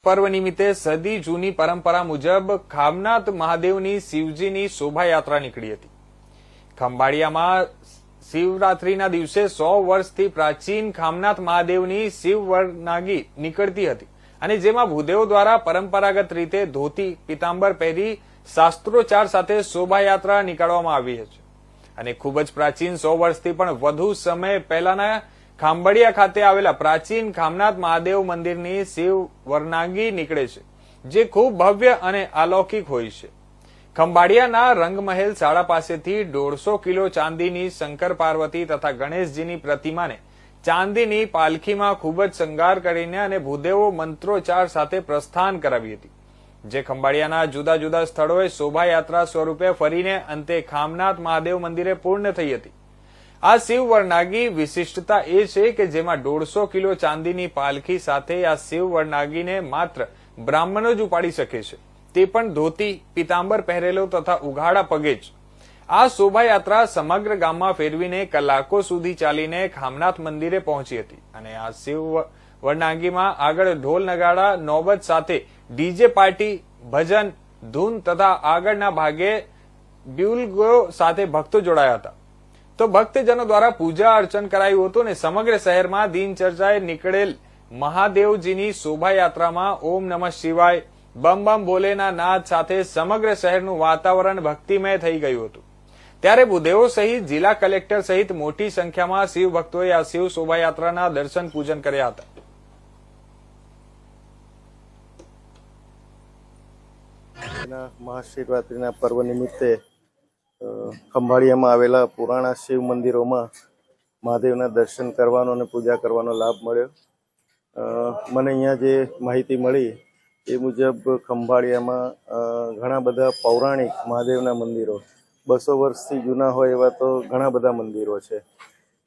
પર્વ નિમિત્તે સદી જૂની પરંપરા મુજબ ખામનાથ મહાદેવની શિવજીની શોભાયાત્રા નીકળી હતી। ખંભાળિયામાં શિવરાત્રીના દિવસે 100 વર્ષથી પ્રાચીન ખામનાથ મહાદેવની શિવવરનાગી નીકળતી હતી અને જેમાં ભૂદેવો દ્વારા પરંપરાગત રીતે ધોતી પીતાંબર પહેરી શાસ્ત્રોચ્ચાર સાથે શોભાયાત્રા નીકાળવામાં આવી છે અને ખૂબ જ પ્રાચીન 100 વર્ષથી પણ વધુ સમય પહેલાના ખાંભાળિયા ખાતે આવેલા પ્રાચીન ખામનાથ મહાદેવ મંદિરની શિવ વરનાગી નીકળે છે, જે ખૂબ ભવ્ય અને અલૌકિક હોય છે। ખંભાળિયાના રંગમહેલ શાળા પાસેથી 150 કિલો ચાંદીની શંકર પાર્વતી તથા ગણેશજીની પ્રતિમાને ચાંદીની પાલખીમાં ખૂબ જ શણગાર કરીને અને ભૂદેવો મંત્રોચ્ચાર સાથે પ્રસ્થાન કરાવી હતી, જે ખંભાળિયાના જુદા જુદા સ્થળોએ શોભાયાત્રા સ્વરૂપે ફરીને અંતે ખામનાથ મહાદેવ મંદિરે પૂર્ણ થઈ હતી। આ શિવ વરનાગી વિશિષ્ટતા એ છે કે જેમાં 150 કિલો ચાંદીની પાલખી સાથે આ શિવ વરનાગીને માત્ર બ્રાહ્મણો જ ઉપાડી શકે છે, તે પણ ધોતી પીતાંબર પહેરેલો તથા ઉઘાડા પગે જ। આ શોભાયાત્રા સમગ્ર ગામમાં ફેરવીને કલાકો સુધી ચાલીને ખામનાથ મંદિરે પહોંચી હતી અને આ શિવ વરનાગીમાં આગળ ઢોલ નગાડા નોબત સાથે ડીજે પાર્ટી ભજન ધૂન તથા આગળના ભાગે બ્યુલગો સાથે ભક્તો જોડાયા હતા। તો ભક્તજનો દ્વારા પૂજા અર્ચન કરાયું હતું અને સમગ્ર શહેરમાં દિનચર્ચાએ નીકળેલ મહાદેવજીની શોભાયાત્રામાં ઓમ નમઃ શિવાય બમ બમ ભોલેના નાદ સાથે સમગ્ર શહેરનું વાતાવરણ ભક્તિમય થઈ ગયું હતું। ત્યારે ભૂદેવો સહિત જિલ્લા કલેક્ટર સહિત મોટી સંખ્યામાં શિવ ભક્તોએ આ શિવ શોભાયાત્રાના દર્શન પૂજન કર્યા હતા। મહાશિવરાત્રીના પર્વ નિમિત્તે ખંભાળિયામાં આવેલા પુરાણા શિવ મંદિરોમાં મહાદેવના દર્શન કરવાનો અને પૂજા કરવાનો લાભ મળ્યો। મને અહીંયા જે માહિતી મળી એ મુજબ ખંભાળિયામાં ઘણા બધા પૌરાણિક મહાદેવના મંદિરો 200 વર્ષથી જૂના હોય એવા તો ઘણા બધા મંદિરો છે।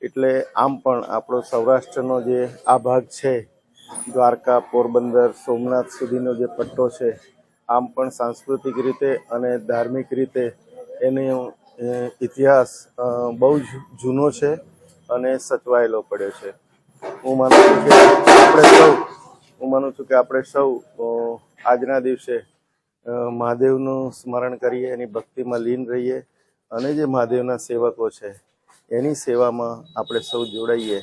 એટલે આમ પણ આપણો સૌરાષ્ટ્રનો જે આ ભાગ છે, દ્વારકા પોરબંદર સોમનાથ સુધીનો જે પટ્ટો છે, આમ પણ સાંસ્કૃતિક રીતે અને ધાર્મિક રીતે એનો ઇતિહાસ બહુ જ જૂનો છે અને સચવાયેલો પડ્યો છે। હું માનું છું કે આપણે સૌ આજના દિવસે મહાદેવનું સ્મરણ કરીએ, એની ભક્તિમાં લીન રહીએ અને જે મહાદેવના સેવકો છે એની સેવામાં આપણે સૌ જોડાઈએ।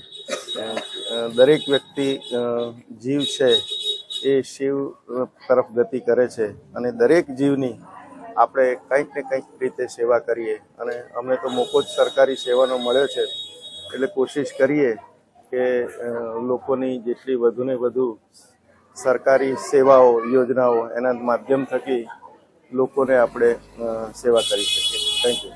દરેક વ્યક્તિ જીવ છે એ શિવ તરફ ગતિ કરે છે અને દરેક જીવની આપણે કંઈક ને કંઈક રીતે સેવા કરીએ અને અમને તો મોકો જ સરકારી સેવાનો મળ્યો છે, એટલે કોશિશ કરીએ કે લોકોની જેટલી વધુને વધુ સરકારી સેવાઓ યોજનાઓ એના માધ્યમ થકી લોકોને આપણે સેવા કરી શકીએ। Thank you.